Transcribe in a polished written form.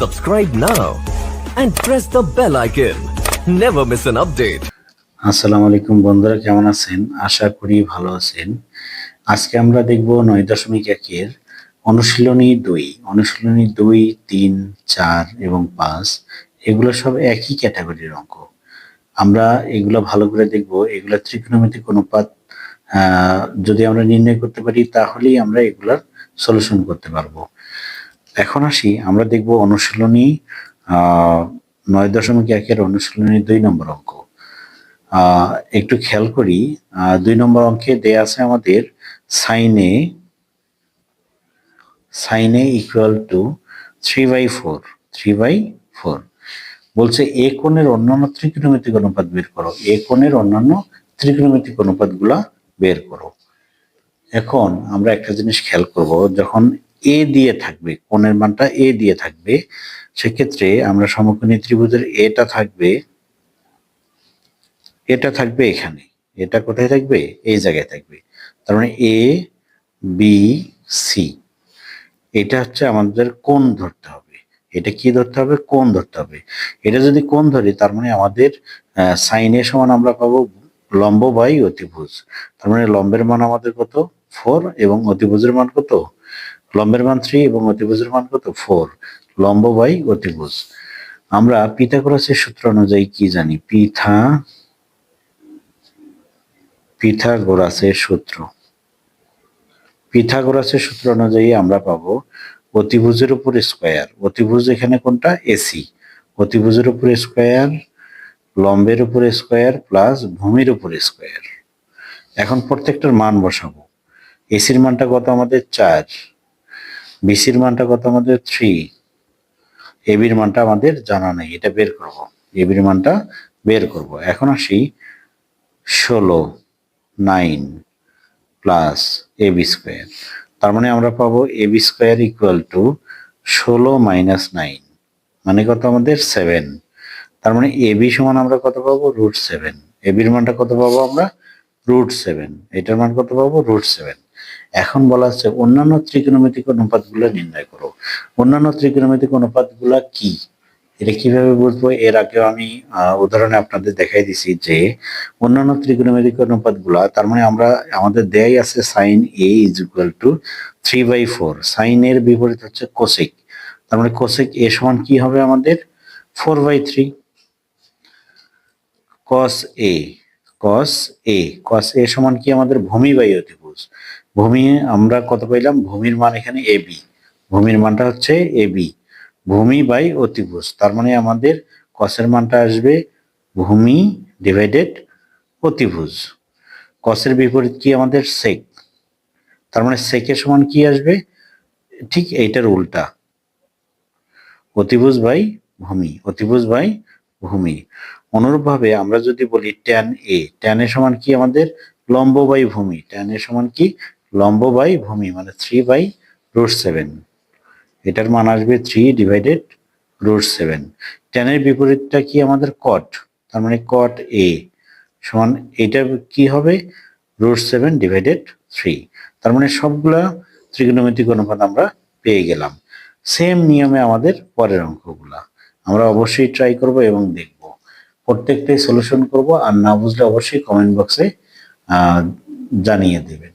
Subscribe now and press the bell icon. Never miss an update. আসসালামু আলাইকুম বন্ধুরা, কেমন আছেন? আশা করি ভালো আছেন। আজকে আমরা দেখব 9.1 এর অনুশীলনী 2। অনুশীলনী 2, 3, 4 এবং 5 এগুলো সব একই ক্যাটাগরির অঙ্ক। আমরা এগুলো ভালো করে দেখব। এগুলো ত্রিকোণমিতিক অনুপাত যদি আমরা নির্ণয় করতে পারি তাহলেই আমরা এগুলার সলিউশন করতে পারবো। এখন আসি, আমরা দেখব অনুশীলনী 9.1 এর অনুশীলনী 2 নম্বর অঙ্ক। একটু খেয়াল করি, 2 নম্বর অঙ্কে দেয়া আছে আমাদের sin a ইকুয়াল টু 3/4 বলছে এ কোণের অন্যান্য ত্রিকোণমিতিক অনুপাত বের করো। এ কোণের অন্যান্য ত্রিকোণমিতিক অনুপাতগুলা বের করো। এখন আমরা একটা জিনিস খেয়াল করব, যখন এ দিয়ে থাকবে, কোণের মানটা এ দিয়ে থাকবে, সেক্ষেত্রে আমরা সমকোণী ত্রিভুজের এটা থাকবে এখানে। এটা কোথায় থাকবে? এই জায়গায় থাকবে। তার মানে এ বি সি, এটা হচ্ছে আমাদের কোণ ধরতে হবে। এটা কি ধরতে হবে? কোণ ধরতে হবে। এটা যদি কোণ ধরি তার মানে আমাদের সাইন এ সমান আমরা পাবো লম্ব বাই অতিভুজ। তার মানে লম্বের মান আমাদের কত? 4 এবং অতিভুজের মান কত? লম্বের মান 3 এবং অতিভুজের মান কত? 4। লম্ব বাই অতিভুজ। আমরা পিথাগোরাসের সূত্র অনুযায়ী কি জানি? পিথাগোরাসের সূত্র অনুযায়ী আমরা পাবো অতিভুজের উপর স্কয়ার। অতিভুজ এখানে কোনটা? এসি। অতিভুজের উপর স্কয়ার, লম্বের উপর স্কয়ার প্লাস ভূমির উপর স্কয়ার। এখন প্রত্যেকটার মান বসাবো। এসির মানটা কত আমাদের? 4। বিসির মানটা কত আমাদের? 3। এবির মানটা আমাদের জানা নেই, এটা বের করব। এবির মানটা বের করব। এখন আসি 9 প্লাস এবি স্কোয়ার। তার মানে আমরা পাবো AB square equal to 16 minus 9, মানে কত আমাদের? 7। তার মানে এবি সমান আমরা কত পাবো? √7। এবির মানটা কত পাবো আমরা? √7। এটার মান কত পাবো? √7। এখন বলা হচ্ছে অন্যান্য ত্রিকোণমিতিক অনুপাতগুলো নির্ণয় করো। অন্যান্য ত্রিকোণমিতিক অনুপাতগুলা কি, এটা কিভাবে বুঝবো? এর আগেও আমি উদাহরণে আপনাদের দেখাই দিছি যে অন্যান্য ত্রিকোণমিতিক অনুপাতগুলা, তার মানে আমরা আমাদের দেয়াই আছে sine A is equal to 3/4। Sine এর বিপরীত হচ্ছে কোসেক। তার মানে কোসেক এ সমান কি হবে আমাদের? 4/3। কস এ সমান কি আমাদের? ভূমি বাই অতিভুজ। ভূমি আমরা কত পাইলাম? ভূমির মান এখানে এবি, ভূমির মানটা হচ্ছে এবি। ভূমি বাই অতিভুজ, তার মানে আমাদের কসের মানটা আসবে ভূমি ডিভাইডেড অতিভুজ। কসের বিপরীত কি আমাদের? সেক। তার মানে সেকের সমান কি আসবে? ঠিক এইটার উল্টা, অতিভুজ বাই ভূমি। অনুরূপভাবে আমরা যদি বলি ট্যান এ সমান কি আমাদের? লম্ব বাই ভূমি। ট্যান এ সমান কি? লম্ব বাই ভূমি, মানে 3/√7। এটার মান আসবে 3/√7। ট্যানের বিপরীতটা কি আমাদের? কট। তার মানে কট এ সমান এটা কি হবে? √7/3। তার মানে সবগুলা ত্রিকোণমিতিক অনুপাত আমরা পেয়ে গেলাম। সেম নিয়মে আমাদের পরের অঙ্কগুলা আমরা অবশ্যই ট্রাই করব এবং দেখব। প্রত্যেকটাই সলিউশন করব, আর না বুঝলে অবশ্যই কমেন্ট বক্সে জানিয়ে দেবেন।